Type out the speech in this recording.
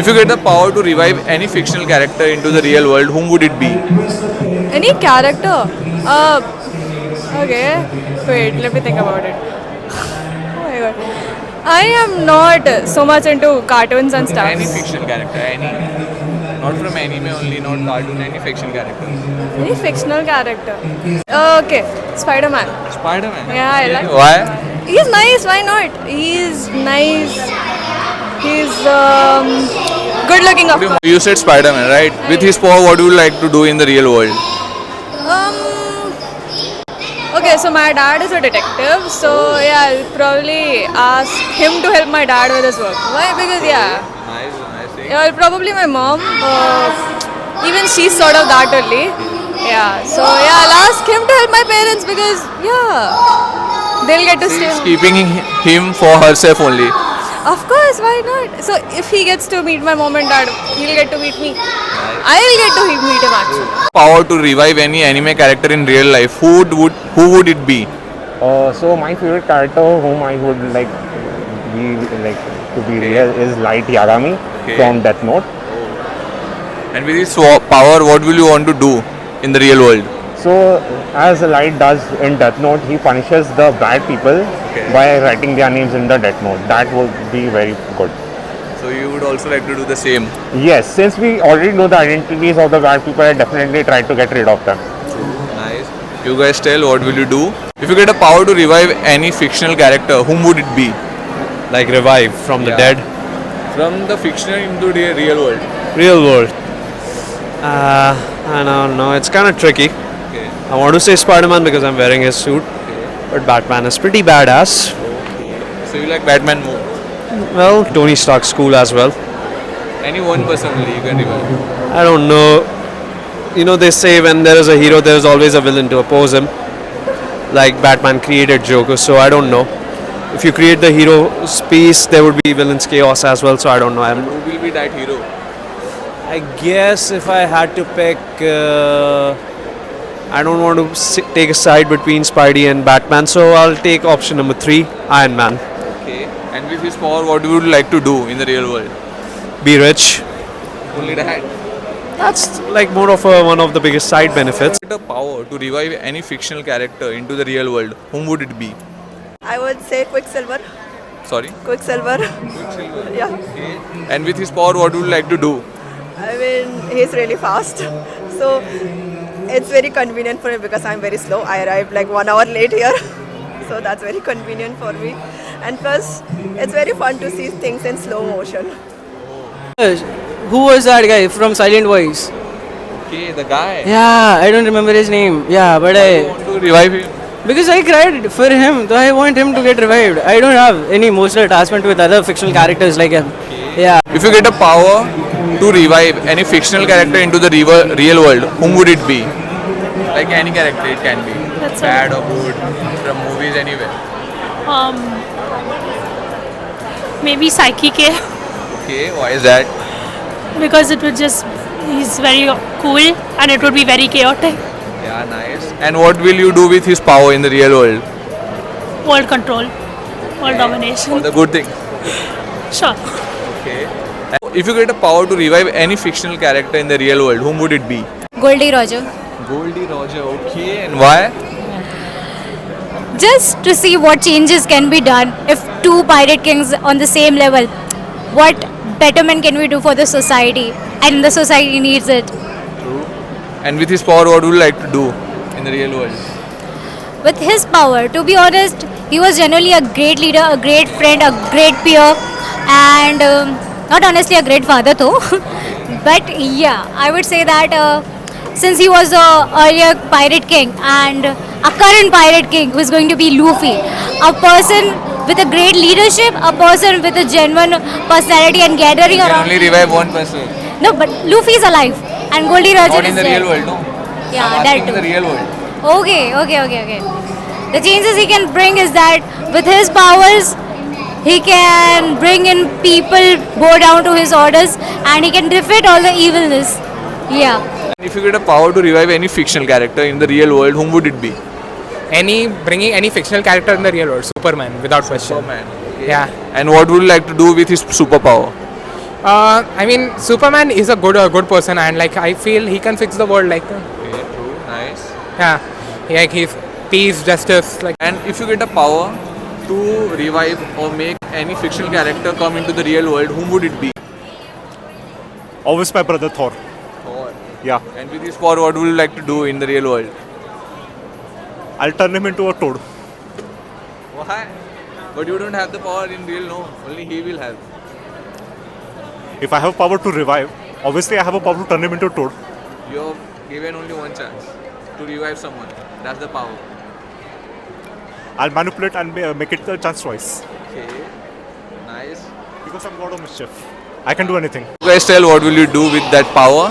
If you get the power to revive any fictional character into the real world, whom would it be? Any character? Okay. Wait, let me think about it. Oh my god. I am not so much into cartoons and stuff. Any fictional character, any. Not from anime only, not cartoon, any fictional character. Any fictional character? Okay, Spider-Man. Spider-Man. Yeah, I like. Why? He's nice. Why not? He's nice. He's good looking. Of course. You said Spider-Man, right? With his power, what would you like to do in the real world? Okay, so my dad is a detective, so yeah, I'll probably ask him to help my dad with his work. Why? Because yeah, Nice, nice thing. yeah, probably my mom. Even she's sort of that only. Yeah, so yeah, I'll ask him to help my parents because yeah, they'll get to She's stay. keeping him for herself only. Of course, why not? So if he gets to meet my mom and dad, he'll get to meet me. I'll get to meet him actually. Power to revive any anime character in real life. Who would it be? So my favorite character whom I would like to be real is Light Yagami from Death Note. And with his power, what will you want to do in the real world? So as Light does in Death Note, he punishes the bad people by writing their names in the Death Note. That would be very good. So you would also like to do the same. Yes, since we already know the identities of the bad people, I definitely try to get rid of them. Nice. You guys tell what will you do? If you get a power to revive any fictional character, whom would it be? Like revive from the dead. From the fictional into the real world. Real world. I don't know. It's kind of tricky. Okay. I want to say Spider-Man because I'm wearing his suit, but Batman is pretty badass. So you like Batman more? Well, Tony Stark's cool as well. Any one person only you can revive. I don't know. You know, they say when there is a hero, there is always a villain to oppose him. Like Batman created Joker, so I don't know. If you create the hero's peace, there would be villain's chaos as well, so I don't know. Who will be that hero? I guess if I had to pick, I don't want to take a side between Spidey and Batman, so I'll take option number 3, Iron Man. Okay. And with his power, what would you like to do in the real world? Be rich. Only that. That's like more of one of the biggest side benefits. Get a power to revive any fictional character into the real world, whom would it be? I would say Quicksilver. Sorry? Quicksilver. Quicksilver. Yeah. Okay. And with his power, what would you like to do? I mean, he's really fast. So it's very convenient for me because I'm very slow. I arrived like 1 hour late here. So that's very convenient for me. And plus, it's very fun to see things in slow motion. Who was that guy from Silent Voice? Okay, the guy. Yeah, I don't remember his name. Yeah, but You want to revive him? because I cried for him, so I want him to get revived. I don't have any emotional attachment with other fictional characters like him. Yeah. If you get a power to revive any fictional character into the real world, whom would it be? Like any character, it can be. That's Bad or good, from movies, anywhere. Maybe Psyche K, Okay, why is that? because it would just, he's very cool and it would be very chaotic. Yeah, nice. And what will you do with his power in the real world? World control, world For domination. the good thing. Sure. Okay. And if you get a power to revive any fictional character in the real world, whom would it be? Goldie Roger. Goldie Roger, okay. And why? Just to see what changes can be done if two pirate kings on the same level. What betterment can we do for the society? And the society needs it. And with his power, what would you like to do in the real world? With his power, to be honest, he was generally a great leader, a great friend, a great peer, and not honestly a great father though. But yeah, I would say that since he was a earlier pirate king and a current pirate king who is going to be Luffy, a person with a great leadership, a person with a genuine personality and gathering You can around. only revive one person. No, but Luffy is alive and Goldie Roger Not is in the dead. real world, no. Yeah, I'm that asking in the too. real world. Okay. The changes he can bring is that with his powers, he can bring in people, bow down to his orders, and he can defeat all the evilness. Yeah. And if you get a power to revive any fictional character in the real world, whom would it be? Bringing any fictional character in the real world, Superman, without question. Superman. Yeah. And what would you like to do with his superpower? I mean, Superman is a good person, and like I feel he can fix the world. Like, Okay, true. Nice. yeah, like he's peace, justice. Like, And if you get a power to revive or make any fictional character come into the real world, whom would it be? Always my brother Thor. Thor. Yeah, And with this power, what would you like to do in the real world? I'll turn him into a toad. Why? But you don't have the power in real, no. Only he will have. If I have power to revive, obviously I have a power to turn him into a toad. You're given only one chance to revive someone. That's the power. I'll manipulate and make it the chance twice. Okay. Nice. Because I'm god of mischief. I can do anything. You guys tell what will you do with that power?